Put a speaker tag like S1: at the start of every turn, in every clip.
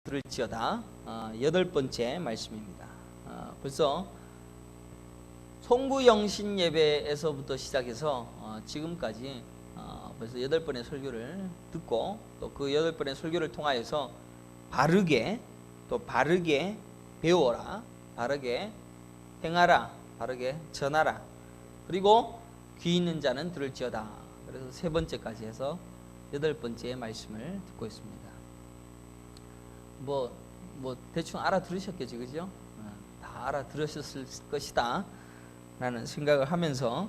S1: 들을지어다. 8번째 말씀입니다. 벌써 송구영신 예배에서부터 시작해서 지금까지 벌써 8번의 설교를 듣고 또 그 8번의 설교를 통하여서 바르게 배워라, 바르게 행하라, 바르게 전하라, 그리고 귀 있는 자는 들을지어다. 그래서 3번째까지 해서 8번째 말씀을 듣고 있습니다. 뭐 대충 알아들으셨겠죠, 그죠? 다 알아들으셨을 것이다 라는 생각을 하면서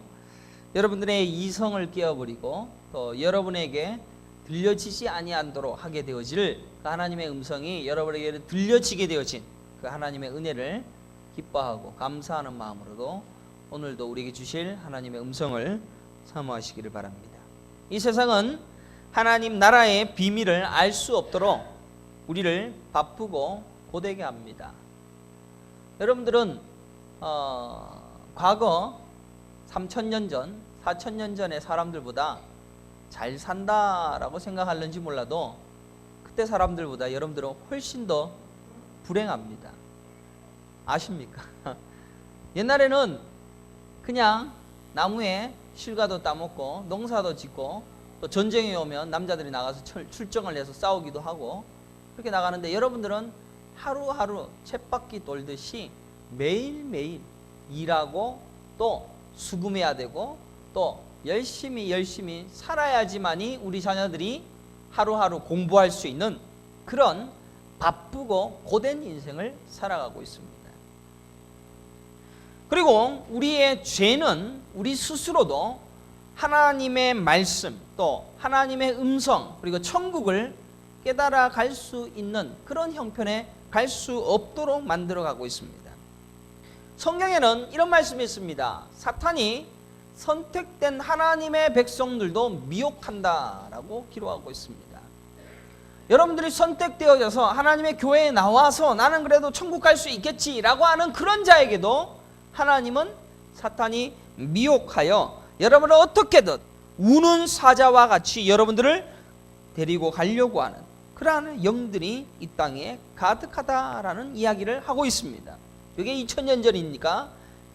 S1: 여러분들의 이성을 깨어버리고 또 여러분에게 들려지지 아니하도록 하게 되어질 그 하나님의 음성이 여러분에게 들려지게 되어진 그 하나님의 은혜를 기뻐하고 감사하는 마음으로도 오늘도 우리에게 주실 하나님의 음성을 사모하시기를 바랍니다. 이 세상은 하나님 나라의 비밀을 알 수 없도록 우리를 바쁘고 고되게 합니다. 여러분들은 과거 3,000년 전, 4,000년 전의 사람들보다 잘 산다라고 생각하는지 몰라도 그때 사람들보다 여러분들은 훨씬 더 불행합니다. 아십니까? 옛날에는 그냥 나무에 실과도 따먹고 농사도 짓고 또 전쟁이 오면 남자들이 나가서 출정을 해서 싸우기도 하고 그렇게 나가는데 여러분들은 하루하루 쳇바퀴 돌듯이 매일매일 일하고 또 수금해야 되고 또 열심히 살아야지만이 우리 자녀들이 하루하루 공부할 수 있는 그런 바쁘고 고된 인생을 살아가고 있습니다. 그리고 우리의 죄는 우리 스스로도 하나님의 말씀 또 하나님의 음성 그리고 천국을 깨달아 갈 수 있는 그런 형편에 갈 수 없도록 만들어가고 있습니다. 성경에는 이런 말씀이 있습니다. 사탄이 선택된 하나님의 백성들도 미혹한다라고 기록하고 있습니다. 여러분들이 선택되어져서 하나님의 교회에 나와서 나는 그래도 천국 갈 수 있겠지라고 하는 그런 자에게도 하나님은 사탄이 미혹하여 여러분을 어떻게든 우는 사자와 같이 여러분들을 데리고 가려고 하는 그러한 영들이 이 땅에 가득하다라는 이야기를 하고 있습니다. 이게 2000년 전이니까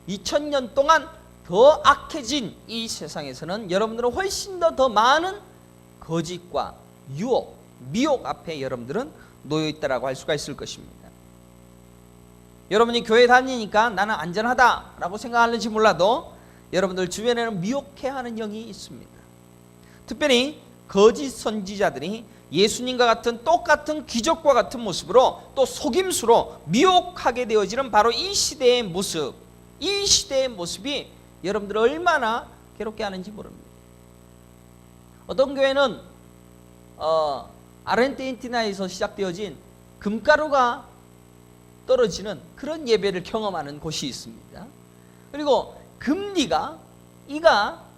S1: 2000년 동안 더 악해진 이 세상에서는 여러분들은 훨씬 더 많은 거짓과 유혹, 미혹 앞에 여러분들은 놓여 있다라고 할 수가 있을 것입니다. 여러분이 교회 다니니까 나는 안전하다라고 생각하는지 몰라도 여러분들 주변에는 미혹해하는 영이 있습니다. 특별히 거짓 선지자들이 예수님과 같은 똑같은 기적과 같은 모습으로 또 속임수로 미혹하게 되어지는 바로 이 시대의 모습, 이 시대의 모습이 여러분들을 얼마나 괴롭게 하는지 모릅니다. 어떤 교회는 아르헨티나에서 시작되어진 금가루가 떨어지는 그런 예배를 경험하는 곳이 있습니다. 그리고 금리가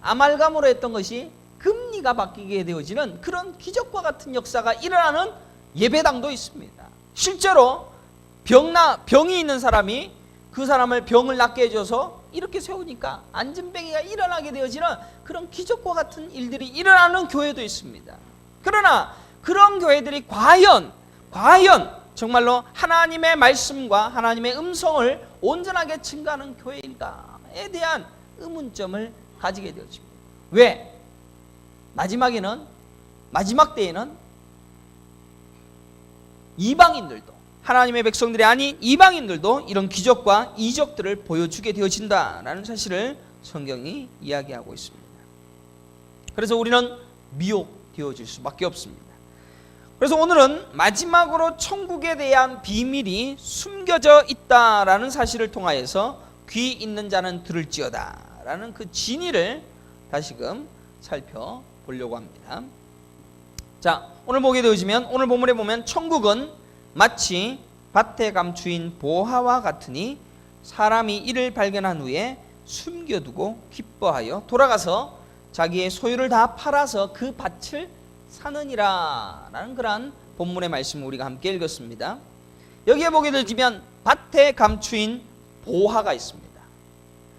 S1: 아말감으로 했던 것이 금리가 바뀌게 되어지는 그런 기적과 같은 역사가 일어나는 예배당도 있습니다. 실제로 병이 있는 사람이 그 사람을 병을 낫게 해줘서 이렇게 세우니까 안진뱅이가 일어나게 되어지는 그런 기적과 같은 일들이 일어나는 교회도 있습니다. 그러나 그런 교회들이 과연 정말로 하나님의 말씀과 하나님의 음성을 온전하게 증거하는 교회인가에 대한 의문점을 가지게 되어집니다. 왜? 마지막 때에는 이방인들도 하나님의 백성들이 아닌 이방인들도 이런 기적과 이적들을 보여주게 되어진다라는 사실을 성경이 이야기하고 있습니다. 그래서 우리는 미혹되어질 수밖에 없습니다. 그래서 오늘은 마지막으로 천국에 대한 비밀이 숨겨져 있다라는 사실을 통하여서 귀 있는 자는 들을지어다 라는 그 진리를 다시금 살펴보려고 합니다. 자, 오늘 보게 되어지면 오늘 본문에 보면 천국은 마치 밭에 감추인 보화와 같으니 사람이 이를 발견한 후에 숨겨두고 기뻐하여 돌아가서 자기의 소유를 다 팔아서 그 밭을 사느니라 라는 그러한 본문의 말씀을 우리가 함께 읽었습니다. 여기에 보게 되면 밭에 감추인 보화가 있습니다.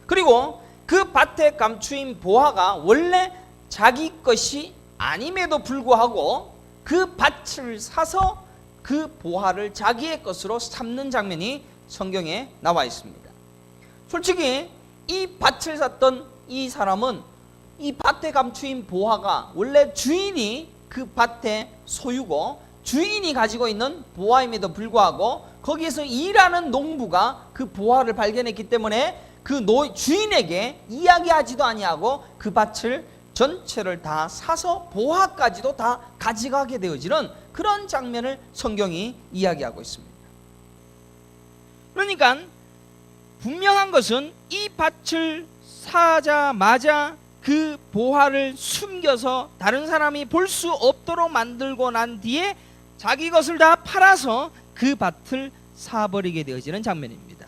S1: 그리고 그 밭에 감추인 보화가 원래 자기 것이 아님에도 불구하고 그 밭을 사서 그 보화를 자기의 것으로 삼는 장면이 성경에 나와 있습니다. 솔직히 이 밭을 샀던 이 사람은 이 밭에 감추인 보화가 원래 주인이 그 밭의 소유고 주인이 가지고 있는 보화임에도 불구하고 거기에서 일하는 농부가 그 보화를 발견했기 때문에 그 주인에게 이야기하지도 아니하고 그 밭을 전체를 다 사서 보화까지도 다 가져가게 되어지는 그런 장면을 성경이 이야기하고 있습니다. 그러니까 분명한 것은 이 밭을 사자마자 그 보화를 숨겨서 다른 사람이 볼 수 없도록 만들고 난 뒤에 자기 것을 다 팔아서 그 밭을 사버리게 되어지는 장면입니다.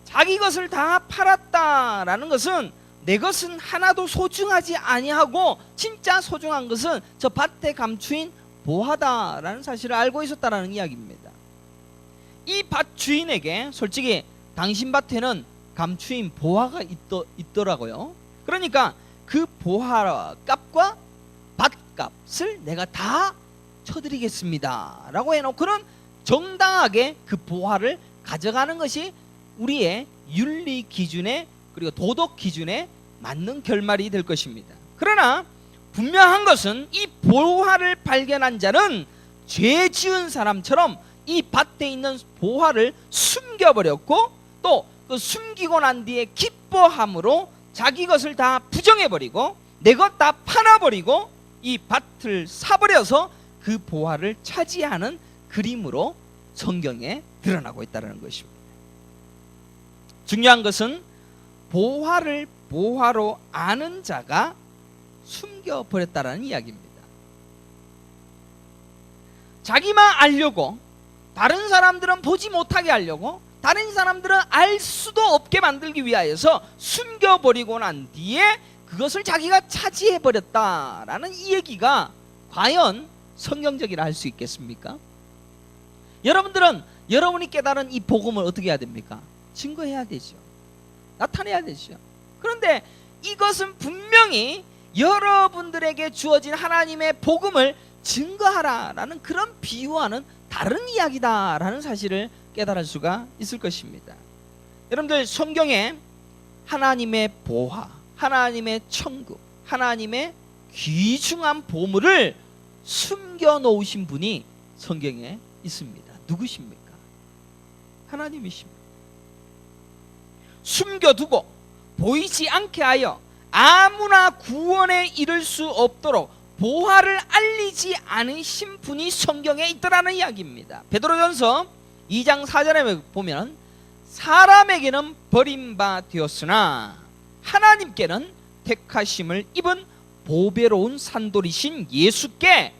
S1: 자기 것을 다 팔았다라는 것은 내 것은 하나도 소중하지 아니하고 진짜 소중한 것은 저 밭에 감추인 보화다라는 사실을 알고 있었다라는 이야기입니다. 이 밭 주인에게 솔직히 당신 밭에는 감추인 보화가 있더라고요. 그러니까 그 보화 값과 밭값을 내가 다 쳐드리겠습니다 라고 해놓고는 정당하게 그 보화를 가져가는 것이 우리의 윤리 기준에 그리고 도덕 기준에 맞는 결말이 될 것입니다. 그러나 분명한 것은 이 보화를 발견한 자는 죄 지은 사람처럼 이 밭에 있는 보화를 숨겨버렸고 또 그 숨기고 난 뒤에 기뻐함으로 자기 것을 다 부정해버리고 내 것 다 팔아버리고 이 밭을 사버려서 그 보화를 차지하는 그림으로 성경에 드러나고 있다는 것입니다. 중요한 것은 보화를 보화로 아는 자가 숨겨버렸다는 이야기입니다. 자기만 알려고 다른 사람들은 보지 못하게 하려고 다른 사람들은 알 수도 없게 만들기 위하여서 숨겨버리고 난 뒤에 그것을 자기가 차지해버렸다라는 이 얘기가 과연 성경적이라 할 수 있겠습니까? 여러분들은 여러분이 깨달은 이 복음을 어떻게 해야 됩니까? 증거해야 되죠. 나타내야 되죠. 그런데 이것은 분명히 여러분들에게 주어진 하나님의 복음을 증거하라라는 그런 비유와는 다른 이야기다라는 사실을 깨달을 수가 있을 것입니다. 여러분들 성경에 하나님의 보화, 하나님의 천국, 하나님의 귀중한 보물을 숨겨놓으신 분이 성경에 있습니다. 누구십니까? 하나님이십니다. 숨겨두고 보이지 않게 하여 아무나 구원에 이를 수 없도록 보화를 알리지 않으신 분이 성경에 있더라는 이야기입니다. 베드로전서 2장 4절에 보면 사람에게는 버림받았으나 하나님께는 택하심을 입은 보배로운 산돌이신 예수께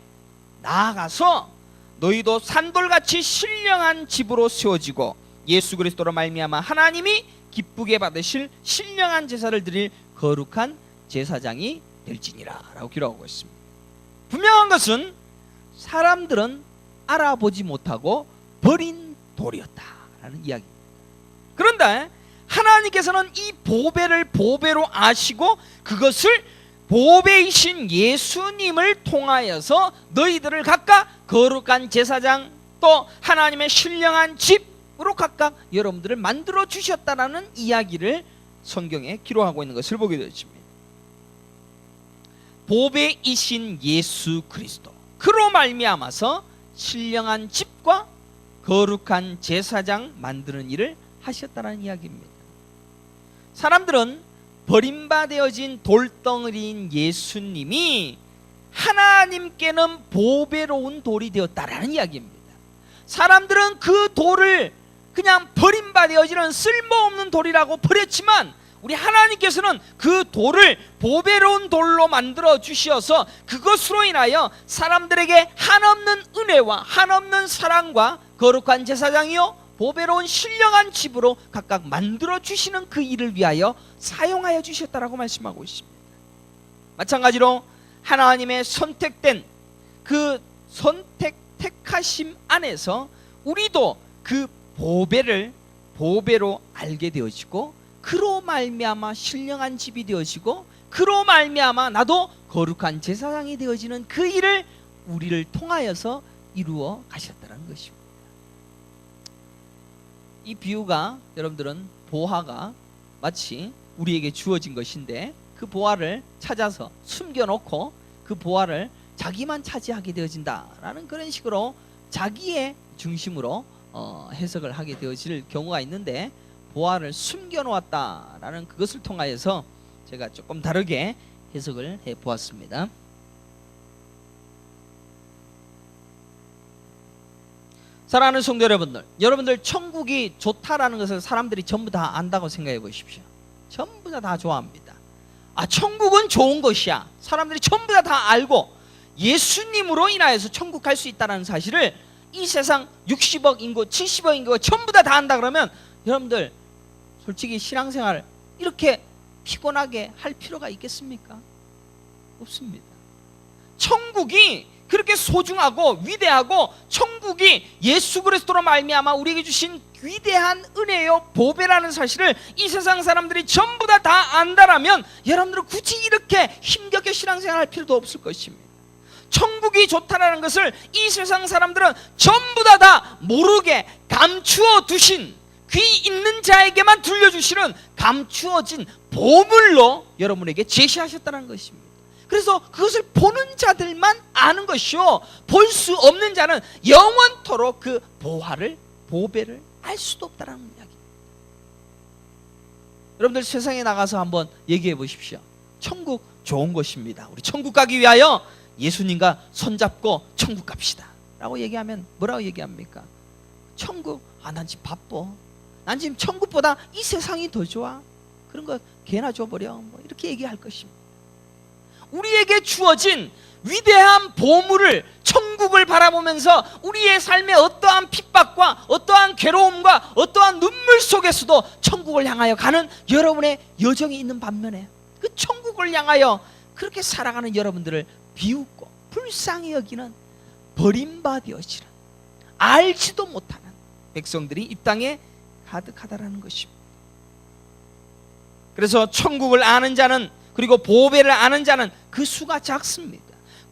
S1: 나아가서 너희도 산돌같이 신령한 집으로 세워지고 예수 그리스도로 말미암아 하나님이 기쁘게 받으실 신령한 제사를 드릴 거룩한 제사장이 될지니라 라고 기록하고 있습니다. 분명한 것은 사람들은 알아보지 못하고 버린 돌이었다라는 이야기입니다. 그런데 하나님께서는 이 보배를 보배로 아시고 그것을 보배이신 예수님을 통하여서 너희들을 각각 거룩한 제사장 또 하나님의 신령한 집으로 각각 여러분들을 만들어 주셨다라는 이야기를 성경에 기록하고 있는 것을 보게 되었습니다. 보배이신 예수 그리스도 그로 말미암아서 신령한 집과 거룩한 제사장 만드는 일을 하셨다는 이야기입니다. 사람들은 버림받아진 돌덩어리인 예수님이 하나님께는 보배로운 돌이 되었다라는 이야기입니다. 사람들은 그 돌을 그냥 버림받아지는 쓸모없는 돌이라고 버렸지만 우리 하나님께서는 그 돌을 보배로운 돌로 만들어 주셔서 그것으로 인하여 사람들에게 한없는 은혜와 한없는 사랑과 거룩한 제사장이요 보배로운 신령한 집으로 각각 만들어 주시는 그 일을 위하여 사용하여 주셨다라고 말씀하고 있습니다. 마찬가지로 하나님의 선택된 그 택하심 안에서 우리도 그 보배를 보배로 알게 되어지고 그로 말미암아 신령한 집이 되어지고 그로 말미암아 나도 거룩한 제사장이 되어지는 그 일을 우리를 통하여서 이루어 가셨다는 것입니다. 이 비유가 여러분들은 보화가 마치 우리에게 주어진 것인데 그 보화를 찾아서 숨겨놓고 그 보화를 자기만 차지하게 되어진다라는 그런 식으로 자기의 중심으로 해석을 하게 되어질 경우가 있는데, 보화를 숨겨놓았다라는 그것을 통하여서 제가 조금 다르게 해석을 해보았습니다. 사랑하는 성도 여러분들, 여러분들 천국이 좋다라는 것을 사람들이 전부 다 안다고 생각해 보십시오. 전부 다 좋아합니다. 천국은 좋은 것이야, 사람들이 전부 다 알고 예수님으로 인하여서 천국 갈 수 있다는 사실을 이 세상 60억 인구, 70억 인구가 전부 다 안다 그러면 여러분들 솔직히 신앙생활 이렇게 피곤하게 할 필요가 있겠습니까? 없습니다. 천국이 그렇게 소중하고 위대하고, 천국이 예수 그리스도로 말미암아 우리에게 주신 위대한 은혜요 보배라는 사실을 이 세상 사람들이 전부 다 안다라면 여러분들은 굳이 이렇게 힘겹게 신앙생활 할 필요도 없을 것입니다. 천국이 좋다라는 것을 이 세상 사람들은 전부 다 모르게 감추어 두신, 귀 있는 자에게만 들려주시는 감추어진 보물로 여러분에게 제시하셨다는 것입니다. 그래서 그것을 보는 자들만 아는 것이요, 볼 수 없는 자는 영원토록 그 보화를, 보배를 알 수도 없다는 이야기입니다. 여러분들 세상에 나가서 한번 얘기해 보십시오. 천국 좋은 것입니다, 우리 천국 가기 위하여 예수님과 손잡고 천국 갑시다 라고 얘기하면 뭐라고 얘기합니까? 천국? 난 지금 바빠, 난 지금 천국보다 이 세상이 더 좋아, 그런 거 개나 줘버려, 이렇게 얘기할 것입니다. 우리에게 주어진 위대한 보물을, 천국을 바라보면서 우리의 삶의 어떠한 핍박과 어떠한 괴로움과 어떠한 눈물 속에서도 천국을 향하여 가는 여러분의 여정이 있는 반면에, 그 천국을 향하여 그렇게 살아가는 여러분들을 비웃고 불쌍히 여기는 버림받아지는, 알지도 못하는 백성들이 이 땅에 가득하다라는 것입니다. 그래서 천국을 아는 자는, 그리고 보배를 아는 자는 그 수가 작습니다.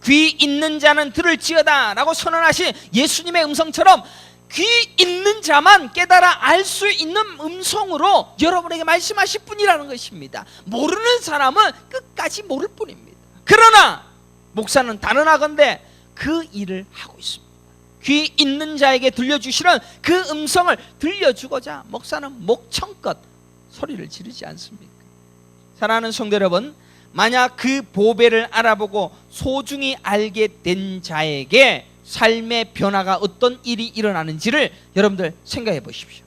S1: 귀 있는 자는 들을지어다 라고 선언하신 예수님의 음성처럼 귀 있는 자만 깨달아 알 수 있는 음성으로 여러분에게 말씀하실 분이라는 것입니다. 모르는 사람은 끝까지 모를 뿐입니다. 그러나 목사는 단언하건대 그 일을 하고 있습니다. 귀 있는 자에게 들려주시는 그 음성을 들려주고자 목사는 목청껏 소리를 지르지 않습니까? 사랑하는 성도 여러분, 만약 그 보배를 알아보고 소중히 알게 된 자에게 삶의 변화가 어떤 일이 일어나는지를 여러분들 생각해 보십시오.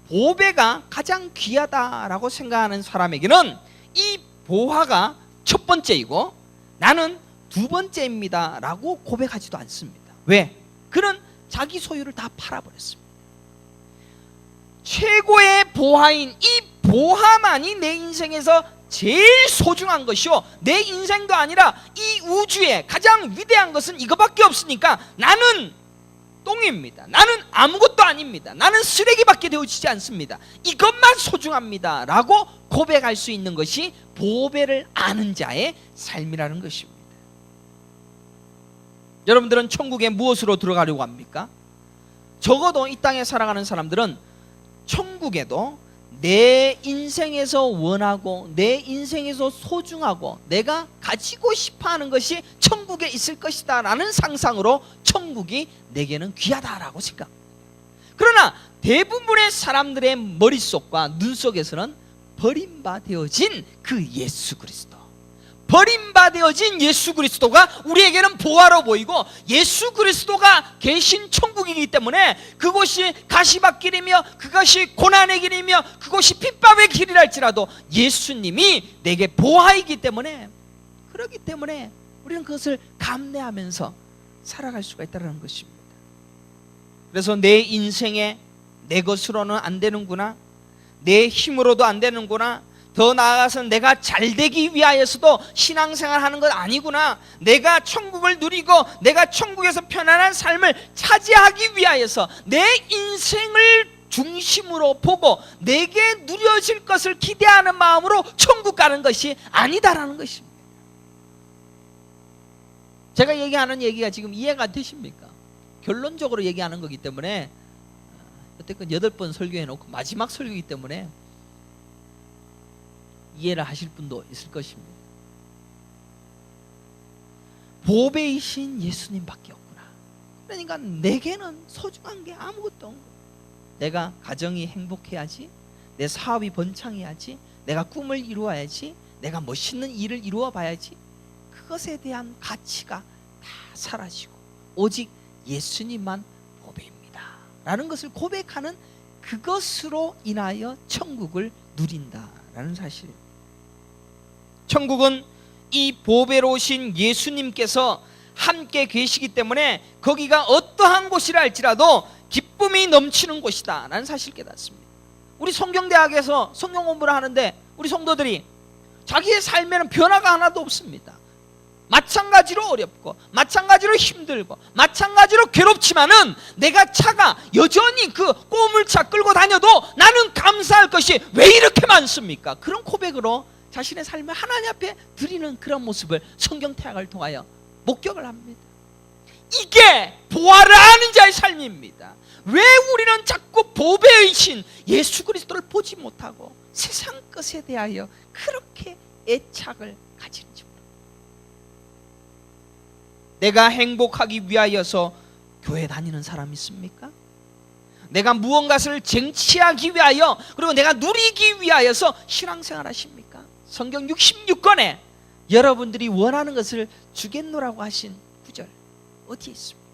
S1: 보배가 가장 귀하다라고 생각하는 사람에게는 이 보화가 첫 번째이고 나는 두 번째입니다 라고 고백하지도 않습니다. 왜? 그는 자기 소유를 다 팔아버렸습니다. 최고의 보화인 이 보화만이 내 인생에서 제일 소중한 것이요, 내 인생도 아니라 이 우주에 가장 위대한 것은 이거밖에 없으니까 나는 똥입니다, 나는 아무것도 아닙니다, 나는 쓰레기밖에 되어지지 않습니다, 이것만 소중합니다 라고 고백할 수 있는 것이 보배를 아는 자의 삶이라는 것입니다. 여러분들은 천국에 무엇으로 들어가려고 합니까? 적어도 이 땅에 살아가는 사람들은 천국에도 내 인생에서 원하고 내 인생에서 소중하고 내가 가지고 싶어하는 것이 천국에 있을 것이다 라는 상상으로 천국이 내게는 귀하다라고 생각합니다. 그러나 대부분의 사람들의 머릿속과 눈속에서는 버림받아진 그 예수 그리스도, 버림받아진 예수 그리스도가 우리에게는 보화로 보이고, 예수 그리스도가 계신 천국이기 때문에 그곳이 가시밭길이며 그것이 고난의 길이며 그곳이 핍박의 길이라 할지라도 예수님이 내게 보화이기 때문에, 그렇기 때문에 우리는 그것을 감내하면서 살아갈 수가 있다는 것입니다. 그래서 내 인생에 내 것으로는 안 되는구나, 내 힘으로도 안 되는구나, 더 나아가서는 내가 잘되기 위하여서도 신앙생활 하는 것 아니구나, 내가 천국을 누리고 내가 천국에서 편안한 삶을 차지하기 위하여서 내 인생을 중심으로 보고 내게 누려질 것을 기대하는 마음으로 천국 가는 것이 아니다라는 것입니다. 제가 얘기하는 얘기가 지금 이해가 되십니까? 결론적으로 얘기하는 거기 때문에 어쨌든 8번 설교해놓고 마지막 설교이기 때문에 이해를 하실 분도 있을 것입니다. 보배이신 예수님밖에 없구나. 그러니까 내게는 소중한 게 아무것도 없는 거야. 내가 가정이 행복해야지, 내 사업이 번창해야지, 내가 꿈을 이루어야지, 내가 멋있는 일을 이루어 봐야지. 그것에 대한 가치가 다 사라지고 오직 예수님만 보배입니다 라는 것을 고백하는, 그것으로 인하여 천국을 누린다라는 사실. 천국은 이 보배로 오신 예수님께서 함께 계시기 때문에 거기가 어떠한 곳이라 할지라도 기쁨이 넘치는 곳이다 라는 사실을 깨닫습니다. 우리 성경대학에서 성경 공부를 하는데 우리 성도들이 자기의 삶에는 변화가 하나도 없습니다. 마찬가지로 어렵고 마찬가지로 힘들고 마찬가지로 괴롭지만은 내가 차가 여전히 그 꼬물차 끌고 다녀도 나는 감사할 것이 왜 이렇게 많습니까? 그런 고백으로 자신의 삶을 하나님 앞에 드리는 그런 모습을 성경태학을 통하여 목격을 합니다. 이게 보화를 아는 자의 삶입니다. 왜 우리는 자꾸 보배이신 예수 그리스도를 보지 못하고 세상 것에 대하여 그렇게 애착을 가지는지 모릅니다. 내가 행복하기 위하여서 교회 다니는 사람 있습니까? 내가 무언가를 쟁취하기 위하여, 그리고 내가 누리기 위하여서 신앙생활 하십니까? 성경 66권에 여러분들이 원하는 것을 주겠노라고 하신 구절 어디에 있습니까?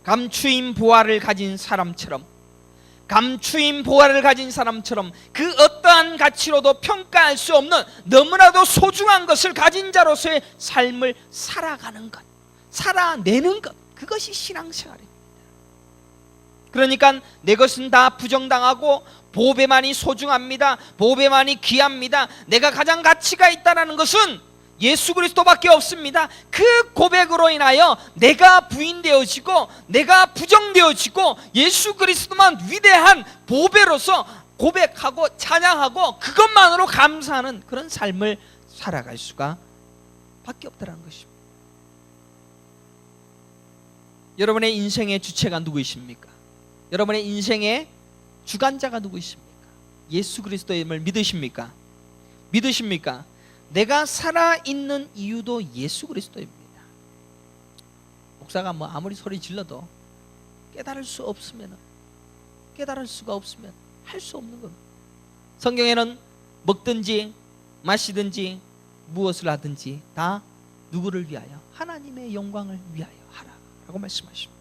S1: 감추인 보화를 가진 사람처럼, 감추인 보화를 가진 사람처럼 그 어떠한 가치로도 평가할 수 없는 너무나도 소중한 것을 가진 자로서의 삶을 살아가는 것, 살아내는 것, 그것이 신앙생활입니다. 그러니까 내 것은 다 부정당하고 보배만이 소중합니다, 보배만이 귀합니다, 내가 가장 가치가 있다는 것은 예수 그리스도밖에 없습니다. 그 고백으로 인하여 내가 부인되어지고 내가 부정되어지고 예수 그리스도만 위대한 보배로서 고백하고 찬양하고 그것만으로 감사하는 그런 삶을 살아갈 수가 밖에 없다는 것입니다. 여러분의 인생의 주체가 누구이십니까? 여러분의 인생의 주관자가 누구이십니까? 예수 그리스도임을 믿으십니까? 믿으십니까? 내가 살아있는 이유도 예수 그리스도입니다. 목사가 아무리 소리 질러도 깨달을 수 없으면, 깨달을 수가 없으면 할 수 없는 겁니다. 성경에는 먹든지 마시든지 무엇을 하든지 다 누구를 위하여? 하나님의 영광을 위하여 하라 라고 말씀하십니다.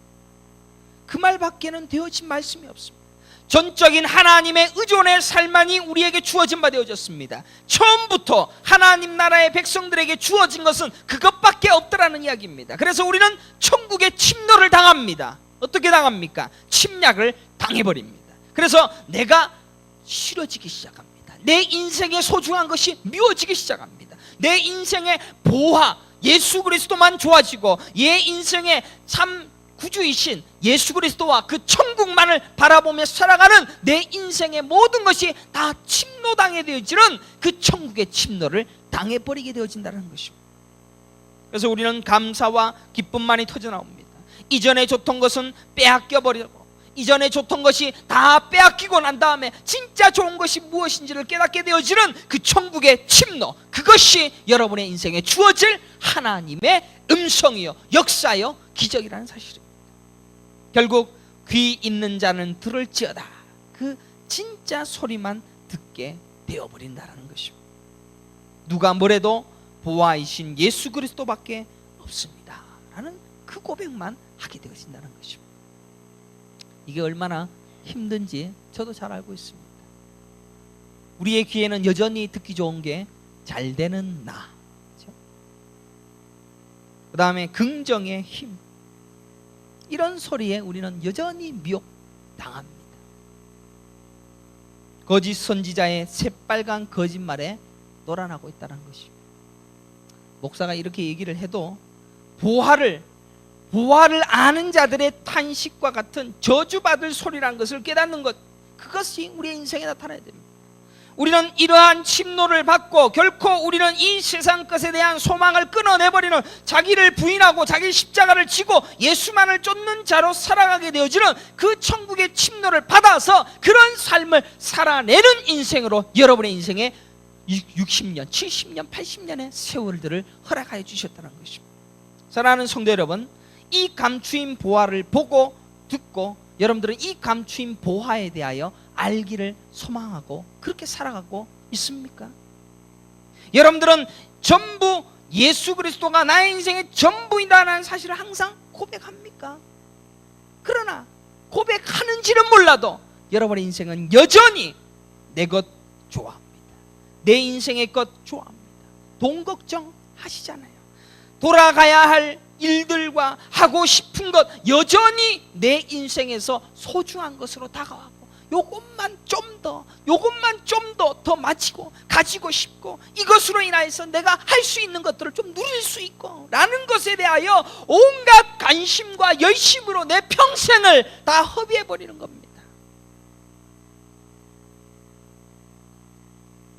S1: 그 말밖에는 되어진 말씀이 없습니다. 전적인 하나님의 의존의 삶만이 우리에게 주어진 바 되어졌습니다. 처음부터 하나님 나라의 백성들에게 주어진 것은 그것밖에 없더라는 이야기입니다. 그래서 우리는 천국의 침노를 당합니다. 어떻게 당합니까? 침략을 당해버립니다. 그래서 내가 싫어지기 시작합니다. 내 인생의 소중한 것이 미워지기 시작합니다. 내 인생의 보화, 예수 그리스도만 좋아지고 내 인생의 참 구주이신 예수 그리스도와 그 천국만을 바라보며 살아가는 내 인생의 모든 것이 다 침노당해 되어지는 그 천국의 침노를 당해버리게 되어진다는 것입니다. 그래서 우리는 감사와 기쁨만이 터져나옵니다. 이전에 좋던 것은 빼앗겨버리고, 이전에 좋던 것이 다 빼앗기고 난 다음에 진짜 좋은 것이 무엇인지를 깨닫게 되어지는 그 천국의 침노, 그것이 여러분의 인생에 주어질 하나님의 음성이요 역사요 기적이라는 사실입니다. 결국 귀 있는 자는 들을지어다, 그 진짜 소리만 듣게 되어버린다는 것입니다. 누가 뭐래도 보아이신 예수 그리스도밖에 없습니다 라는 그 고백만 하게 되어진다는 것입니다. 이게 얼마나 힘든지 저도 잘 알고 있습니다. 우리의 귀에는 여전히 듣기 좋은 게 잘 되는 나, 그 다음에 긍정의 힘, 이런 소리에 우리는 여전히 미혹당합니다. 거짓 선지자의 새빨간 거짓말에 놀아나고 있다는 것입니다. 목사가 이렇게 얘기를 해도 보화를 아는 자들의 탄식과 같은 저주받을 소리라는 것을 깨닫는 것, 그것이 우리의 인생에 나타나야 됩니다. 우리는 이러한 침노를 받고 결코 우리는 이 세상 것에 대한 소망을 끊어내버리는, 자기를 부인하고 자기 십자가를 지고 예수만을 쫓는 자로 살아가게 되어지는 그 천국의 침노를 받아서 그런 삶을 살아내는 인생으로 여러분의 인생에 60년, 70년, 80년의 세월들을 허락하여 주셨다는 것입니다. 사랑하는 성도 여러분, 이 감추인 보화를 보고 듣고 여러분들은 이 감추인 보화에 대하여 알기를 소망하고 그렇게 살아가고 있습니까? 여러분들은 전부 예수 그리스도가 나의 인생의 전부이다라는 사실을 항상 고백합니까? 그러나 고백하는지는 몰라도 여러분의 인생은 여전히 내 것 좋아합니다. 내 인생의 것 좋아합니다. 돈 걱정 하시잖아요. 돌아가야 할 일들과 하고 싶은 것 여전히 내 인생에서 소중한 것으로 다가가고 요것만 좀 더 마치고 가지고 싶고 이것으로 인하여서 내가 할 수 있는 것들을 좀 누릴 수 있고 라는 것에 대하여 온갖 관심과 열심으로 내 평생을 다 허비해버리는 겁니다.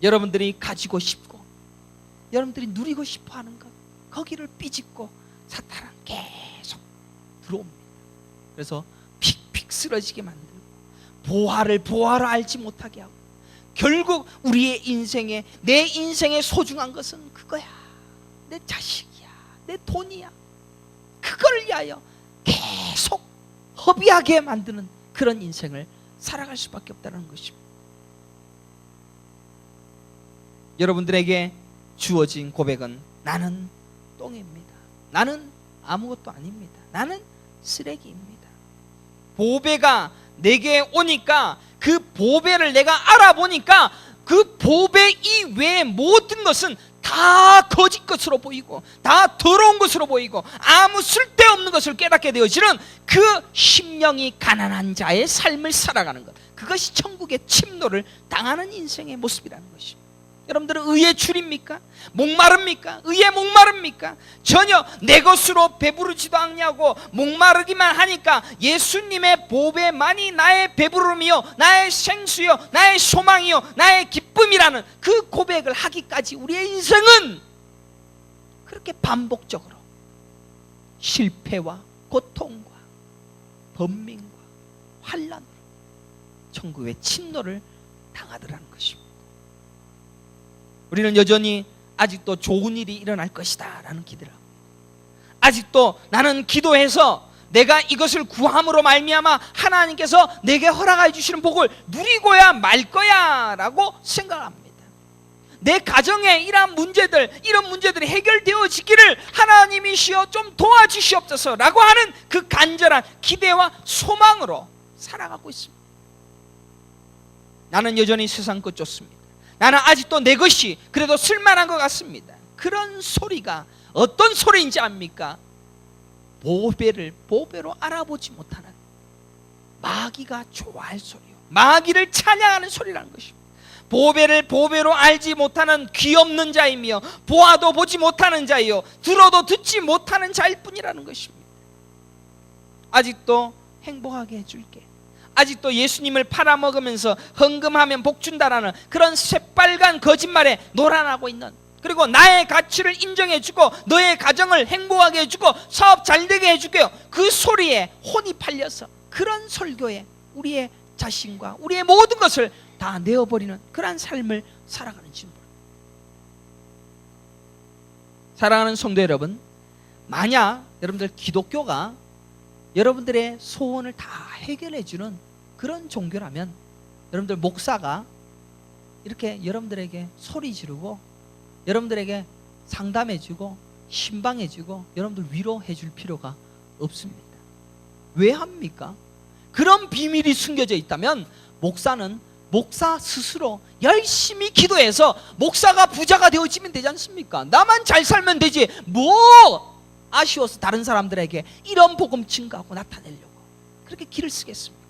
S1: 여러분들이 가지고 싶고 여러분들이 누리고 싶어하는 것, 거기를 삐집고 사탄은 계속 들어옵니다. 그래서 픽픽 쓰러지게 만들고 보화를 알지 못하게 하고 결국 우리의 인생에, 내 인생의 소중한 것은 그거야. 내 자식이야, 내 돈이야. 그걸 위하여 계속 허비하게 만드는 그런 인생을 살아갈 수밖에 없다는 것입니다. 여러분들에게 주어진 고백은 나는 똥입니다. 나는 아무것도 아닙니다. 나는 쓰레기입니다. 보배가 내게 오니까 그 보배를 내가 알아보니까 그 보배 이외의 모든 것은 다 거짓 것으로 보이고 다 더러운 것으로 보이고 아무 쓸데없는 것을 깨닫게 되어지는 그 심령이 가난한 자의 삶을 살아가는 것, 그것이 천국의 침노를 당하는 인생의 모습이라는 것입니다. 여러분들은 의에 줄입니까? 목마릅니까? 의에 목마릅니까? 전혀 내 것으로 배부르지도 않냐고 목마르기만 하니까 예수님의 보배만이 나의 배부름이요 나의 생수요 나의 소망이요 나의 기쁨이라는 그 고백을 하기까지 우리의 인생은 그렇게 반복적으로 실패와 고통과 번민과 환난으로 천국의 침노를 당하더라는 것입니다. 우리는 여전히 아직도 좋은 일이 일어날 것이다 라는 기대를 합니다. 아직도 나는 기도해서 내가 이것을 구함으로 말미암아 하나님께서 내게 허락해 주시는 복을 누리고야 말 거야 라고 생각합니다. 내 가정에 이런 문제들이 해결되어지기를 하나님이시여 좀 도와주시옵소서 라고 하는 그 간절한 기대와 소망으로 살아가고 있습니다. 나는 여전히 세상 것 좋습니다. 나는 아직도 내 것이 그래도 쓸만한 것 같습니다. 그런 소리가 어떤 소리인지 압니까? 보배로 알아보지 못하는 마귀가 좋아할 소리요, 마귀를 찬양하는 소리라는 것입니다. 보배로 알지 못하는 귀 없는 자이며 보아도 보지 못하는 자이요 들어도 듣지 못하는 자일 뿐이라는 것입니다. 아직도 행복하게 해줄게, 아직도 예수님을 팔아먹으면서 헌금하면 복준다라는 그런 새빨간 거짓말에 노란하고 있는, 그리고 나의 가치를 인정해주고 너의 가정을 행복하게 해주고 사업 잘되게 해줄게요, 그 소리에 혼이 팔려서 그런 설교에 우리의 자신과 우리의 모든 것을 다 내어버리는 그러한 삶을 살아가는 신분. 사랑하는 성도 여러분, 만약 여러분들 기독교가 여러분들의 소원을 다 해결해주는 그런 종교라면 여러분들 목사가 이렇게 여러분들에게 소리 지르고 여러분들에게 상담해주고 신방해주고 여러분들 위로해줄 필요가 없습니다. 왜 합니까? 그런 비밀이 숨겨져 있다면 목사는 목사 스스로 열심히 기도해서 목사가 부자가 되어지면 되지 않습니까? 나만 잘 살면 되지 뭐 아쉬워서 다른 사람들에게 이런 복음 증거하고 나타내려고 그렇게 길을 쓰겠습니까?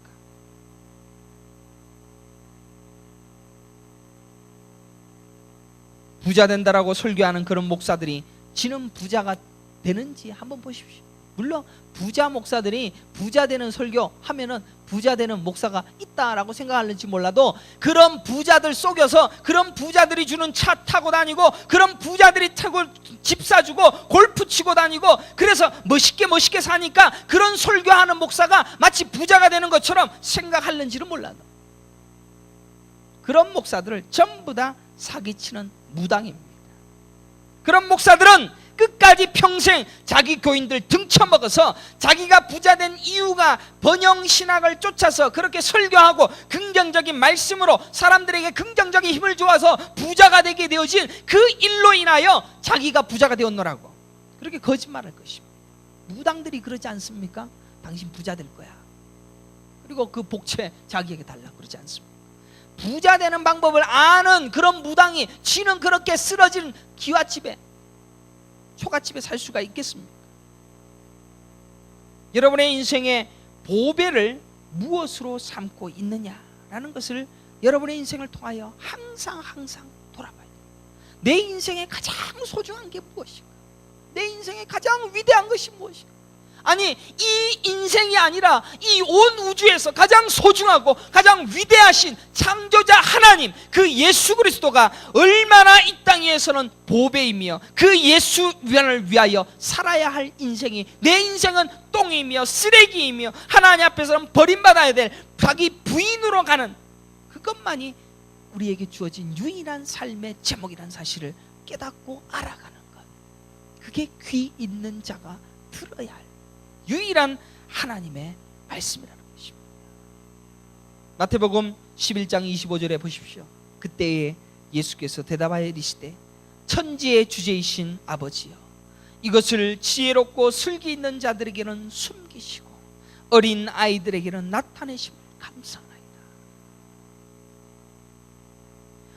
S1: 부자 된다라고 설교하는 그런 목사들이 지는 부자가 되는지 한번 보십시오. 물론 부자 목사들이 부자 되는 설교 하면은 부자 되는 목사가 있다라고 생각하는지 몰라도, 그런 부자들 속여서 그런 부자들이 주는 차 타고 다니고, 그런 부자들이 타고 집 사주고 골프 치고 다니고, 그래서 멋있게 사니까 그런 설교하는 목사가 마치 부자가 되는 것처럼 생각하는지는 몰라도, 그런 목사들을 전부 다 사기치는 무당입니다. 그런 목사들은 끝까지 평생 자기 교인들 등쳐먹어서 자기가 부자된 이유가 번영신학을 쫓아서 그렇게 설교하고 긍정적인 말씀으로 사람들에게 긍정적인 힘을 주어서 부자가 되게 되어진 그 일로 인하여 자기가 부자가 되었노라고 그렇게 거짓말할 것입니다. 무당들이 그러지 않습니까? 당신 부자 될 거야. 그리고 그 복채 자기에게 달라고 그러지 않습니까? 부자 되는 방법을 아는 그런 무당이 지는 그렇게 쓰러진 기와집에, 초가집에 살 수가 있겠습니까? 여러분의 인생의 보배를 무엇으로 삼고 있느냐라는 것을 여러분의 인생을 통하여 항상 돌아봐야 돼요. 내 인생의 가장 소중한 게 무엇인가? 내 인생의 가장 위대한 것이 무엇인가? 아니, 이 인생이 아니라 이 온 우주에서 가장 소중하고 가장 위대하신 창조자 하나님, 그 예수 그리스도가 얼마나 이 땅에서는 보배이며 그 예수를 위하여 살아야 할 인생이, 내 인생은 똥이며 쓰레기이며 하나님 앞에서는 버림받아야 될 자기 부인으로 가는 그것만이 우리에게 주어진 유일한 삶의 제목이라는 사실을 깨닫고 알아가는 것, 그게 귀 있는 자가 들어야 할 유일한 하나님의 말씀이라는 것입니다. 마태복음 11장 25절에 보십시오. 그때에 예수께서 대답하여 이르시되 천지의 주제이신 아버지여, 이것을 지혜롭고 슬기 있는 자들에게는 숨기시고 어린 아이들에게는 나타내심을 감사하나이다.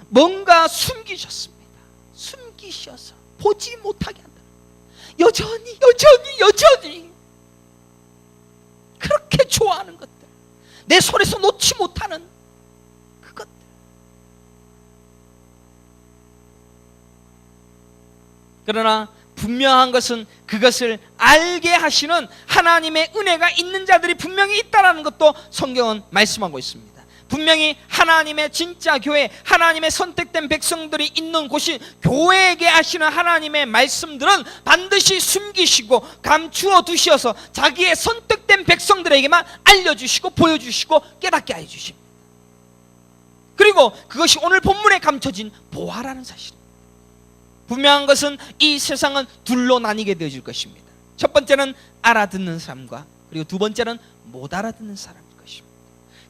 S1: 뭔가 숨기셨습니다. 숨기셔서 보지 못하게 한다. 여전히 그렇게 좋아하는 것들, 내 손에서 놓지 못하는 그것들, 그러나 분명한 것은 그것을 알게 하시는 하나님의 은혜가 있는 자들이 분명히 있다는 것도 성경은 말씀하고 있습니다. 분명히 하나님의 진짜 교회, 하나님의 선택된 백성들이 있는 곳이 교회에게 하시는 하나님의 말씀들은 반드시 숨기시고 감추어 두셔서 자기의 선택된 백성들에게만 알려주시고 보여주시고 깨닫게 해주십니다. 그리고 그것이 오늘 본문에 감춰진 보화라는 사실입니다. 분명한 것은 이 세상은 둘로 나뉘게 되어질 것입니다. 첫 번째는 알아듣는 사람과, 그리고 두 번째는 못 알아듣는 사람일 것입니다.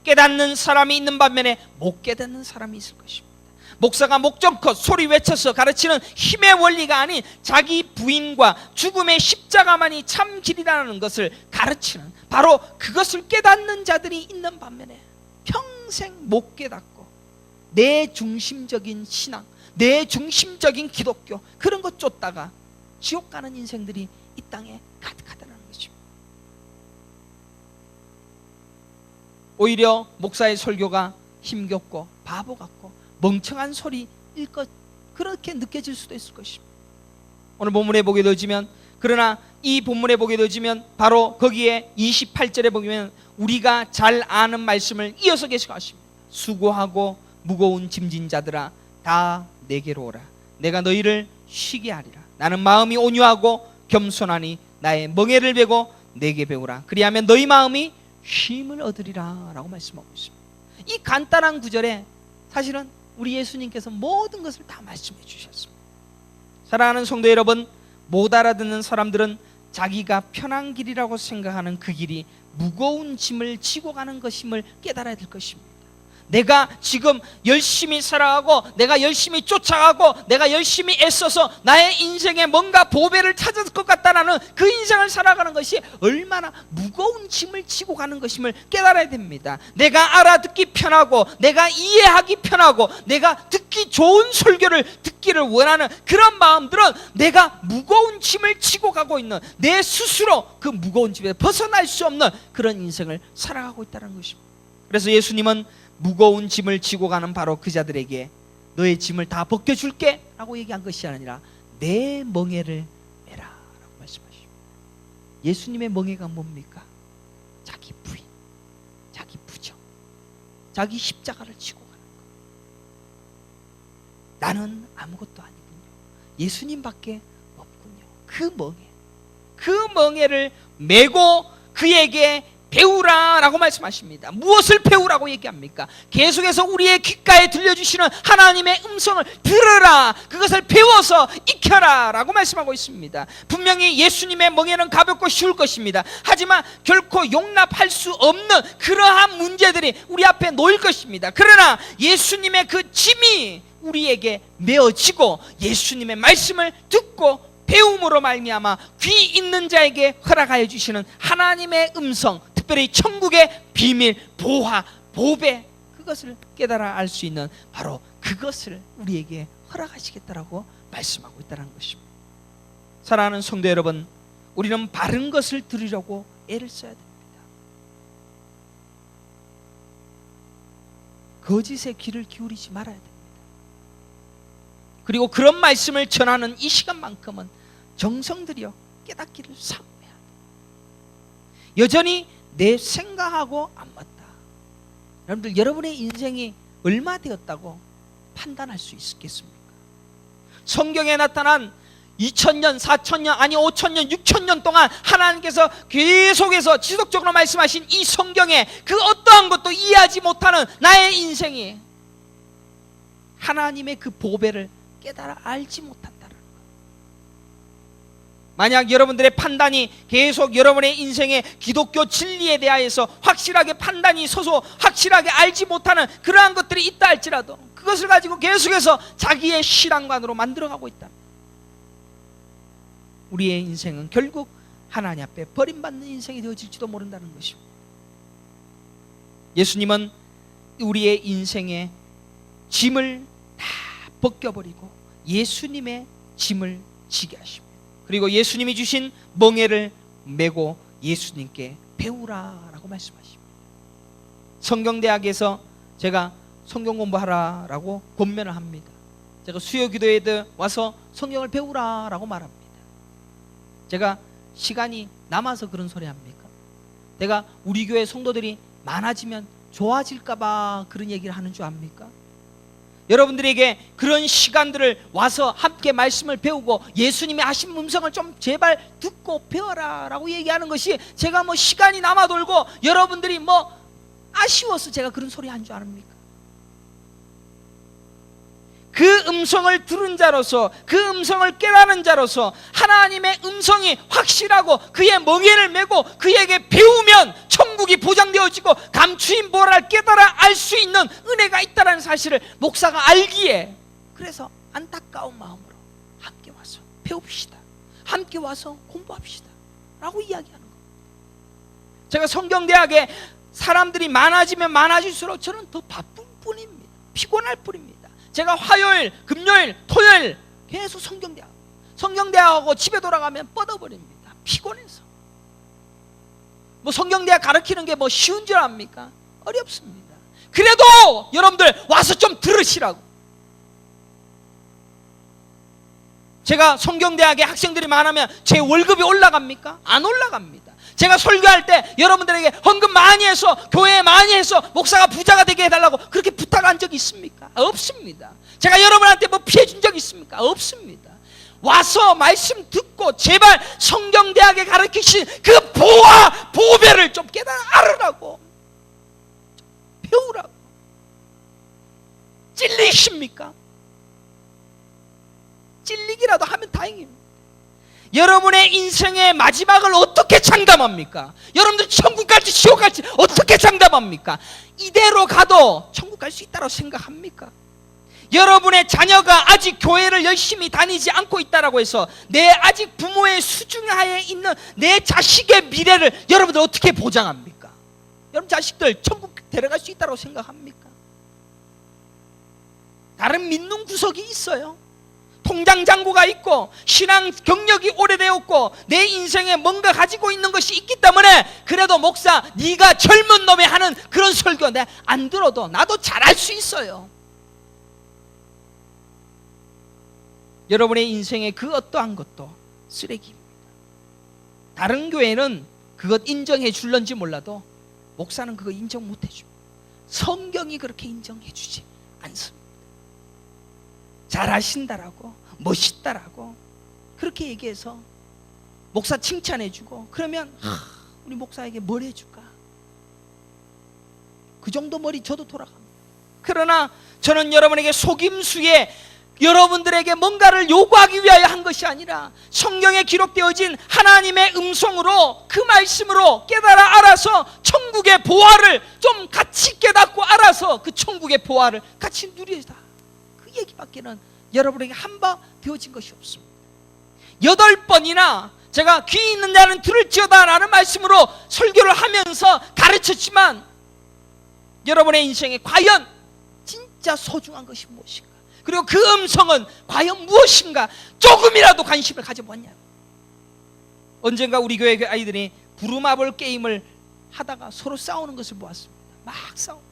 S1: 깨닫는 사람이 있는 반면에 못 깨닫는 사람이 있을 것입니다. 목사가 목전껏 소리 외쳐서 가르치는 힘의 원리가 아닌 자기 부인과 죽음의 십자가만이 참 길이라는 것을 가르치는, 바로 그것을 깨닫는 자들이 있는 반면에 평생 못 깨닫고 내 중심적인 신앙, 내 중심적인 기독교, 그런 것 쫓다가 지옥 가는 인생들이 이 땅에 가득하다는 것입니다. 오히려 목사의 설교가 힘겹고 바보 같고 멍청한 소리일 것, 그렇게 느껴질 수도 있을 것입니다. 오늘 본문에 보게 되어지면, 그러나 이 본문에 보게 되어지면 바로 거기에 28절에 보면 우리가 잘 아는 말씀을 이어서 계시하십니다. 수고하고 무거운 짐진 자들아 다 내게로 오라. 내가 너희를 쉬게 하리라. 나는 마음이 온유하고 겸손하니 나의 멍에를 베고 내게 배우라. 그리하면 너희 마음이 쉼을 얻으리라 라고 말씀하고 있습니다. 이 간단한 구절에 사실은 우리 예수님께서 모든 것을 다 말씀해 주셨습니다. 사랑하는 성도 여러분, 못 알아듣는 사람들은 자기가 편한 길이라고 생각하는 그 길이 무거운 짐을 지고 가는 것임을 깨달아야 될 것입니다. 내가 지금 열심히 살아가고 내가 열심히 쫓아가고 내가 열심히 애써서 나의 인생에 뭔가 보배를 찾을 것 같다라는 그 인생을 살아가는 것이 얼마나 무거운 짐을 지고 가는 것임을 깨달아야 됩니다. 내가 알아듣기 편하고 내가 이해하기 편하고 내가 듣기 좋은 설교를 듣기를 원하는 그런 마음들은 내가 무거운 짐을 지고 가고 있는, 내 스스로 그 무거운 짐에서 벗어날 수 없는 그런 인생을 살아가고 있다는 것입니다. 그래서 예수님은 무거운 짐을 지고 가는 바로 그 자들에게 너의 짐을 다 벗겨줄게 라고 얘기한 것이 아니라 내 멍에를 메라 라고 말씀하십니다. 예수님의 멍에가 뭡니까? 자기 부인, 자기 부정, 자기 십자가를 지고 가는 것. 나는 아무것도 아니군요. 예수님밖에 없군요. 그 멍에를 메고 그에게 배우라라고 말씀하십니다. 무엇을 배우라고 얘기합니까? 계속해서 우리의 귓가에 들려주시는 하나님의 음성을 들으라, 그것을 배워서 익혀라 라고 말씀하고 있습니다. 분명히 예수님의 멍에는 가볍고 쉬울 것입니다. 하지만 결코 용납할 수 없는 그러한 문제들이 우리 앞에 놓일 것입니다. 그러나 예수님의 그 짐이 우리에게 메어지고 예수님의 말씀을 듣고 배움으로 말미암아 귀 있는 자에게 허락하여 주시는 하나님의 음성, 특별히 천국의 비밀, 보화, 보배, 그것을 깨달아 알 수 있는 바로 그것을 우리에게 허락하시겠다라고 말씀하고 있다는 것입니다. 사랑하는 성도 여러분, 우리는 바른 것을 들으려고 애를 써야 됩니다. 거짓의 귀를 기울이지 말아야 됩니다. 그리고 그런 말씀을 전하는 이 시간만큼은 정성 들여 깨닫기를 사모해야 돼. 여전히 내 생각하고 안 맞다. 여러분들, 여러분의 인생이 얼마 되었다고 판단할 수 있겠습니까? 성경에 나타난 2000년, 4000년, 아니 5000년, 6000년 동안 하나님께서 계속해서 지속적으로 말씀하신 이 성경에 그 어떠한 것도 이해하지 못하는 나의 인생이 하나님의 그 보배를 깨달아 알지 못한다는 것. 만약 여러분들의 판단이 계속 여러분의 인생의 기독교 진리에 대하여서 확실하게 판단이 서서 확실하게 알지 못하는 그러한 것들이 있다 할지라도 그것을 가지고 계속해서 자기의 신앙관으로 만들어가고 있다. 우리의 인생은 결국 하나님 앞에 버림받는 인생이 되어질지도 모른다는 것입니다. 예수님은 우리의 인생의 짐을 다 벗겨버리고 예수님의 짐을 지게 하십니다. 그리고 예수님이 주신 멍에를 메고 예수님께 배우라라고 말씀하십니다. 성경대학에서 제가 성경 공부하라라고 권면을 합니다. 제가 수요기도에 와서 성경을 배우라라고 말합니다. 제가 시간이 남아서 그런 소리 합니까? 내가 우리 교회 성도들이 많아지면 좋아질까봐 그런 얘기를 하는 줄 압니까? 여러분들에게 그런 시간들을 와서 함께 말씀을 배우고 예수님의 하신 음성을 좀 제발 듣고 배워라 라고 얘기하는 것이 제가 뭐 시간이 남아 돌고 여러분들이 뭐 아쉬워서 제가 그런 소리 한 줄 아닙니까? 그 음성을 들은 자로서, 그 음성을 깨닫는 자로서 하나님의 음성이 확실하고 그의 멍에를 메고 그에게 배우면 천국이 보장되어지고 감추인 보화를 깨달아 알 수 있는 은혜가 있다는 사실을 목사가 알기에, 그래서 안타까운 마음으로 함께 와서 배웁시다, 함께 와서 공부합시다 라고 이야기하는 겁니다. 제가 성경대학에 사람들이 많아지면 많아질수록 저는 더 바쁠 뿐입니다. 피곤할 뿐입니다. 제가 화요일, 금요일, 토요일 계속 성경대학하고 집에 돌아가면 뻗어버립니다. 피곤해서. 뭐 성경대학 가르치는 게 뭐 쉬운 줄 압니까? 어렵습니다. 그래도 여러분들 와서 좀 들으시라고. 제가 성경대학에 학생들이 많으면 제 월급이 올라갑니까? 안 올라갑니다. 제가 설교할 때 여러분들에게 헌금 많이 해서, 교회 많이 해서 목사가 부자가 되게 해달라고 그렇게 부탁한 적이 있습니까? 없습니다. 제가 여러분한테 뭐 피해 준 적이 있습니까? 없습니다. 와서 말씀 듣고 제발 성경대학에 가르치신 그 보화, 보배를 좀 깨달아 알으라고, 좀 배우라고. 찔리십니까? 찔리기라도 하면 다행입니다. 여러분의 인생의 마지막을 어떻게 장담합니까? 여러분들 천국 갈지 지옥 갈지 어떻게 장담합니까? 이대로 가도 천국 갈 수 있다고 생각합니까? 여러분의 자녀가 아직 교회를 열심히 다니지 않고 있다고 해서 내 아직 부모의 수중하에 있는 내 자식의 미래를 여러분들 어떻게 보장합니까? 여러분 자식들 천국 데려갈 수 있다고 생각합니까? 다른 믿는 구석이 있어요. 통장 잔고가 있고 신앙 경력이 오래되었고 내 인생에 뭔가 가지고 있는 것이 있기 때문에 그래도 목사 네가 젊은 놈이 하는 그런 설교 내가 안 들어도 나도 잘할 수 있어요. 여러분의 인생의 그 어떠한 것도 쓰레기입니다. 다른 교회는 그것 인정해 줄런지 몰라도 목사는 그거 인정 못 해줍니다. 성경이 그렇게 인정해 주지 않습니다. 잘하신다라고, 멋있다라고 그렇게 얘기해서 목사 칭찬해 주고, 그러면 우리 목사에게 뭘 해줄까? 그 정도 머리 저도 돌아갑니다. 그러나 저는 여러분에게 속임수에 여러분들에게 뭔가를 요구하기 위하여 한 것이 아니라 성경에 기록되어진 하나님의 음성으로, 그 말씀으로 깨달아 알아서 천국의 보화를 좀 같이 깨닫고 알아서 그 천국의 보화를 같이 누리다, 그 얘기밖에는 여러분에게 한바 되어진 것이 없습니다. 8번이나 제가 귀 있는 자는 들을지어다 라는 말씀으로 설교를 하면서 가르쳤지만, 여러분의 인생에 과연 진짜 소중한 것이 무엇인가, 그리고 그 음성은 과연 무엇인가 조금이라도 관심을 가져보았냐고. 언젠가 우리 교회 아이들이 부루마블 게임을 하다가 서로 싸우는 것을 보았습니다. 막 싸우고,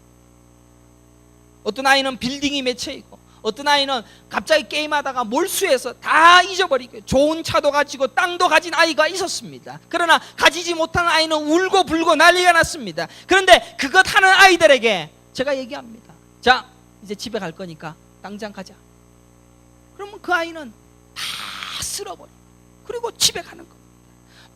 S1: 어떤 아이는 빌딩이 맺혀 있고, 어떤 아이는 갑자기 게임하다가 몰수해서 다 잊어버리고, 좋은 차도 가지고 땅도 가진 아이가 있었습니다. 그러나 가지지 못한 아이는 울고 불고 난리가 났습니다. 그런데 그것 하는 아이들에게 제가 얘기합니다. 자, 이제 집에 갈 거니까 당장 가자. 그러면 그 아이는 다 쓸어버려. 그리고 집에 가는 겁니다.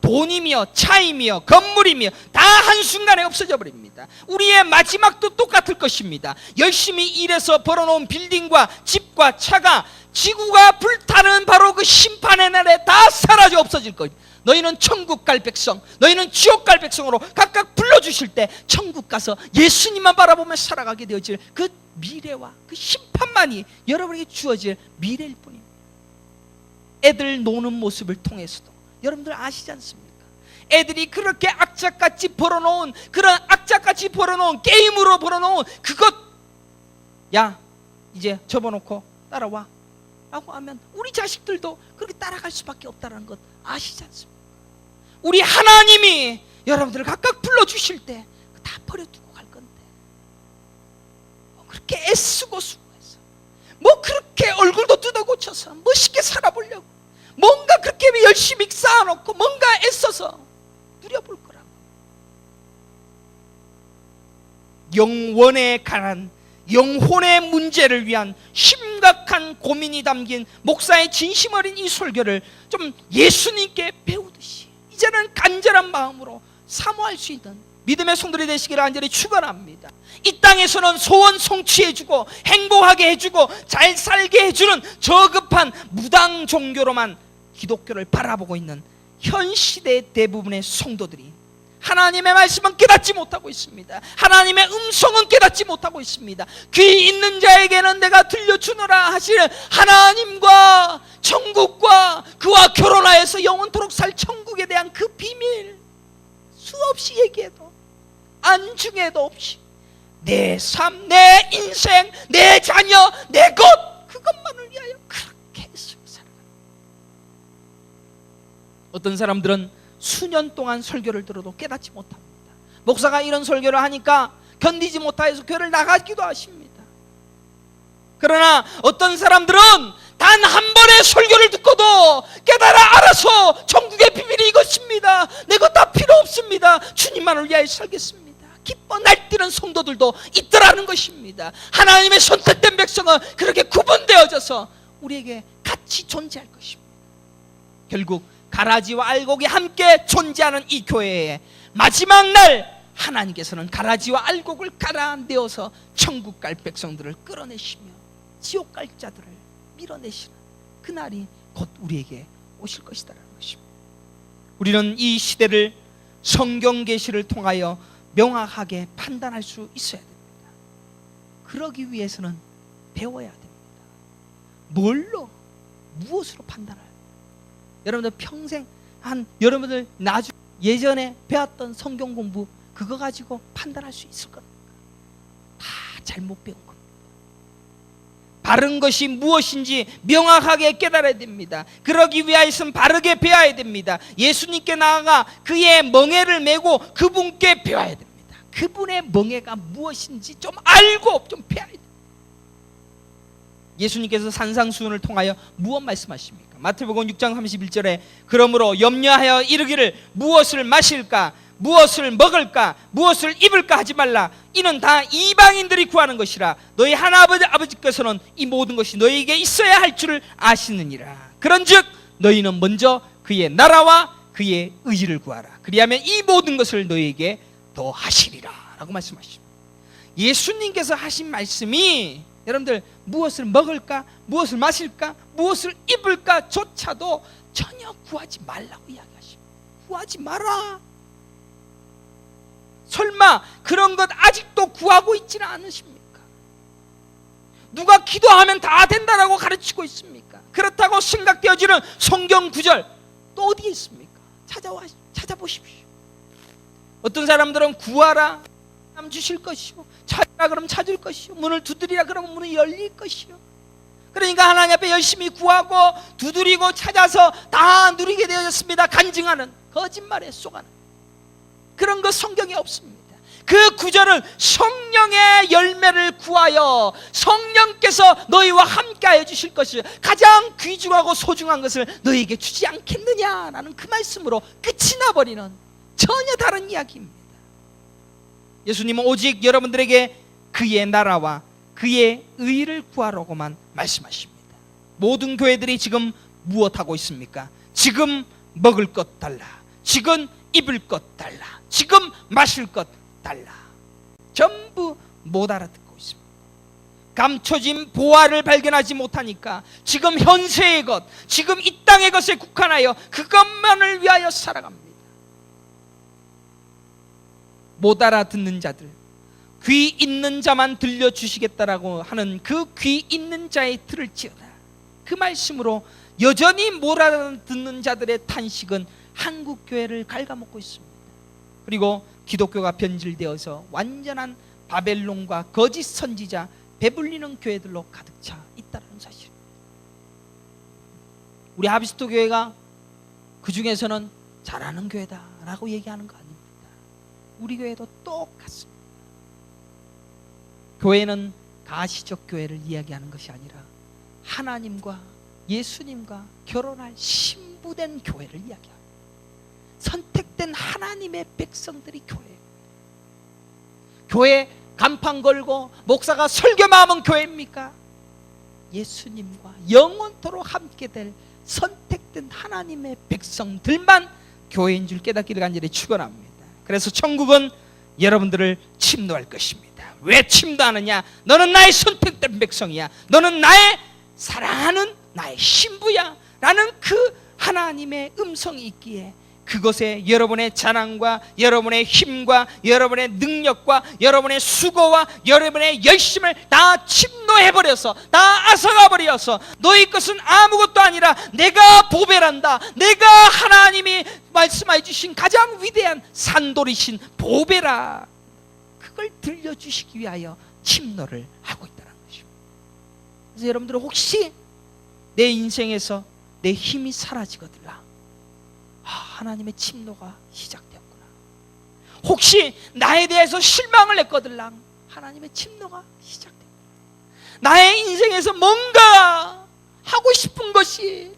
S1: 돈이며 차이며 건물이며 다 한순간에 없어져 버립니다. 우리의 마지막도 똑같을 것입니다. 열심히 일해서 벌어놓은 빌딩과 집과 차가 지구가 불타는 바로 그 심판의 날에 다 사라져 없어질 거예요. 너희는 천국 갈 백성, 너희는 지옥 갈 백성으로 각각 불러주실 때 천국 가서 예수님만 바라보며 살아가게 되어질 그 미래와 그 심판만이 여러분에게 주어질 미래일 뿐입니다. 애들 노는 모습을 통해서도 여러분들 아시지 않습니까? 애들이 그렇게 악착같이 벌어놓은, 그런 악착같이 벌어놓은, 게임으로 벌어놓은 그것, 야 이제 접어놓고 따라와 라고 하면 우리 자식들도 그렇게 따라갈 수밖에 없다는 것 아시지 않습니까? 우리 하나님이 여러분들을 각각 불러주실 때 다 버려두고 갈 건데, 그렇게 애쓰고 수고해서, 뭐 그렇게 얼굴도 뜯어고쳐서 멋있게 살아보려고, 뭔가 그렇게 열심히 쌓아놓고 뭔가 애써서 누려볼 거라고. 영원에 관한, 영혼의 문제를 위한 심각한 고민이 담긴 목사의 진심 어린 이 설교를 좀 예수님께 배우듯이 이제는 간절한 마음으로 사모할 수 있는 믿음의 성도들이 되시기를 간절히 축원합니다. 이 땅에서는 소원 성취해주고 행복하게 해주고 잘 살게 해주는 저급한 무당 종교로만 기독교를 바라보고 있는 현 시대 대부분의 성도들이 하나님의 말씀은 깨닫지 못하고 있습니다. 하나님의 음성은 깨닫지 못하고 있습니다. 귀 있는 자에게는 내가 들려주노라 하시는 하나님과 천국과 그와 결혼하여서 영원토록 살 천국에 대한 그 비밀 수없이 얘기해도 안중에도 없이 내 삶, 내 인생, 내 자녀, 내 것, 그것만을 위하여 그렇게 애쓰고 살아가요. 어떤 사람들은 수년 동안 설교를 들어도 깨닫지 못합니다. 목사가 이런 설교를 하니까 견디지 못하여서 교회를 나가기도 하십니다. 그러나 어떤 사람들은 단 한 번의 설교를 듣고도 깨달아 알아서 천국의 비밀이 이것입니다. 내 것 다 필요 없습니다. 주님만을 위하여 살겠습니다. 기뻐 날뛰는 성도들도 있더라는 것입니다. 하나님의 선택된 백성은 그렇게 구분되어져서 우리에게 같이 존재할 것입니다. 결국 가라지와 알곡이 함께 존재하는 이 교회의 마지막 날 하나님께서는 가라지와 알곡을 갈아내어서 천국 갈 백성들을 끌어내시며 지옥 갈 자들을 밀어내시는 그날이 곧 우리에게 오실 것이다라는 것입니다. 우리는 이 시대를 성경 계시를 통하여 명확하게 판단할 수 있어야 됩니다. 그러기 위해서는 배워야 됩니다. 뭘로, 무엇으로 판단할? 여러분들 평생 여러분들 나중 예전에 배웠던 성경 공부 그거 가지고 판단할 수 있을 겁니까? 다 잘못 배운 겁니다. 바른 것이 무엇인지 명확하게 깨달아야 됩니다. 그러기 위하여서는 바르게 배워야 됩니다. 예수님께 나아가 그의 멍에를 메고 그분께 배워야 됩니다. 그분의 멍에가 무엇인지 좀 알고 좀 배워야 됩니다. 예수님께서 산상수훈을 통하여 무엇 말씀하십니까? 마태복음 6장 31절에 그러므로 염려하여 이르기를 무엇을 마실까, 무엇을 먹을까, 무엇을 입을까 하지 말라. 이는 다 이방인들이 구하는 것이라. 너희 하나님 아버지께서는 이 모든 것이 너희에게 있어야 할 줄을 아시느니라. 그런즉 너희는 먼저 그의 나라와 그의 의를 구하라. 그리하면 이 모든 것을 너희에게 더 하시리라 라고 말씀하십니다. 예수님께서 하신 말씀이 여러분들 무엇을 먹을까, 무엇을 마실까, 무엇을 입을까 조차도 전혀 구하지 말라고 이야기하십니다. 구하지 마라. 설마 그런 것 아직도 구하고 있지는 않으십니까? 누가 기도하면 다 된다라고 가르치고 있습니까? 그렇다고 생각되어지는 성경 구절 또 어디에 있습니까? 찾아보십시오. 어떤 사람들은 구하라 그럼 주실 것이요, 찾으라 그러면 찾을 것이요, 문을 두드리라 그러면 문이 열릴 것이요. 그러니까 하나님 앞에 열심히 구하고 두드리고 찾아서 다 누리게 되어졌습니다. 간증하는 거짓말에 속아는 그런 거 성경에 없습니다. 그 구절은 성령의 열매를 구하여 성령께서 너희와 함께하여 주실 것을 가장 귀중하고 소중한 것을 너희에게 주지 않겠느냐라는 그 말씀으로 끝이 나버리는 전혀 다른 이야기입니다. 예수님은 오직 여러분들에게 그의 나라와 그의 의를 구하라고만 말씀하십니다. 모든 교회들이 지금 무엇하고 있습니까? 지금 먹을 것 달라, 지금 입을 것 달라, 지금 마실 것 달라. 전부 못 알아듣고 있습니다. 감춰진 보화를 발견하지 못하니까 지금 현세의 것, 지금 이 땅의 것에 국한하여 그것만을 위하여 살아갑니다. 못 알아듣는 자들, 귀 있는 자만 들려주시겠다라고 하는 그 귀 있는 자의 들을지어다. 그 말씀으로 여전히 못 알아듣는 자들의 탄식은 한국교회를 갉아먹고 있습니다. 그리고 기독교가 변질되어서 완전한 바벨론과 거짓 선지자 배불리는 교회들로 가득 차 있다는 사실. 우리 하비스트 교회가 그 중에서는 잘하는 교회다라고 얘기하는 거 아닙니다. 우리 교회도 똑같습니다. 교회는 가시적 교회를 이야기하는 것이 아니라 하나님과 예수님과 결혼할 신부된 교회를 이야기합니다. 선택된 하나님의 백성들이 교회예요. 교회 간판 걸고 목사가 설교만 하면 교회입니까? 예수님과 영원토록 함께 될 선택된 하나님의 백성들만 교회인 줄 깨닫기를 간절히 축원합니다. 그래서 천국은 여러분들을 침노할 것입니다. 왜 침노하느냐? 너는 나의 선택된 백성이야, 너는 나의 사랑하는 나의 신부야 라는 그 하나님의 음성이 있기에 그것에 여러분의 자랑과 여러분의 힘과 여러분의 능력과 여러분의 수고와 여러분의 열심을 다 침노해버려서 다 앗아가버려서 너희 것은 아무것도 아니라 내가 보배란다, 내가 하나님이 말씀해 주신 가장 위대한 산돌이신 보배라, 그걸 들려주시기 위하여 침노를 하고 있다는 것입니다. 그래서 여러분들은 혹시 내 인생에서 내 힘이 사라지거들라, 하나님의 침노가 시작되었구나. 혹시 나에 대해서 실망을 했거들랑, 하나님의 침노가 시작되었구나. 나의 인생에서 뭔가 하고 싶은 것이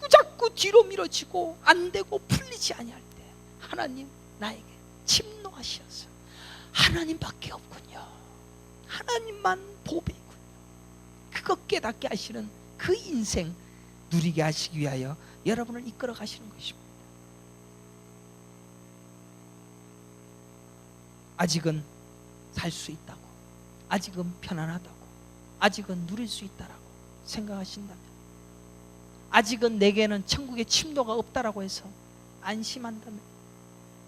S1: 자꾸 뒤로 미뤄지고 안 되고 풀리지 아니할 때 하나님 나에게 침노하시어서 하나님밖에 없군요, 하나님만 보배이군요, 그거 깨닫게 하시는 그 인생 누리게 하시기 위하여 여러분을 이끌어 가시는 것입니다. 아직은 살 수 있다고, 아직은 편안하다고, 아직은 누릴 수 있다라고 생각하신다면, 아직은 내게는 천국의 침노가 없다라고 해서 안심한다면,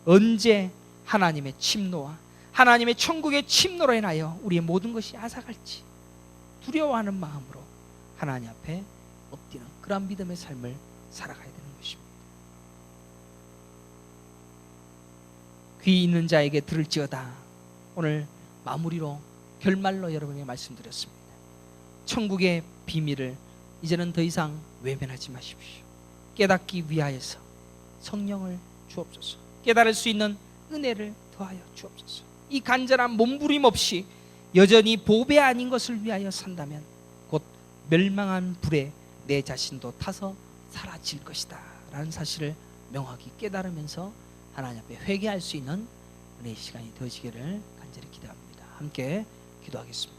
S1: 언제 하나님의 침노와 하나님의 천국의 침노로 인하여 우리의 모든 것이 앗아갈지 두려워하는 마음으로 하나님 앞에 엎드리는 그런 믿음의 삶을 살아가야 되는 것입니다. 귀 있는 자에게 들을지어다. 오늘 마무리로 결말로 여러분에게 말씀드렸습니다. 천국의 비밀을 이제는 더 이상 외면하지 마십시오. 깨닫기 위하여서 성령을 주옵소서. 깨달을 수 있는 은혜를 더하여 주옵소서. 이 간절한 몸부림 없이 여전히 보배 아닌 것을 위하여 산다면 곧
S2: 멸망한 불에 내 자신도 타서 사라질 것이다 라는 사실을 명확히 깨달으면서 하나님 앞에 회개할 수 있는 은혜의 시간이 되어지기를 간절히 기도합니다. 함께 기도하겠습니다.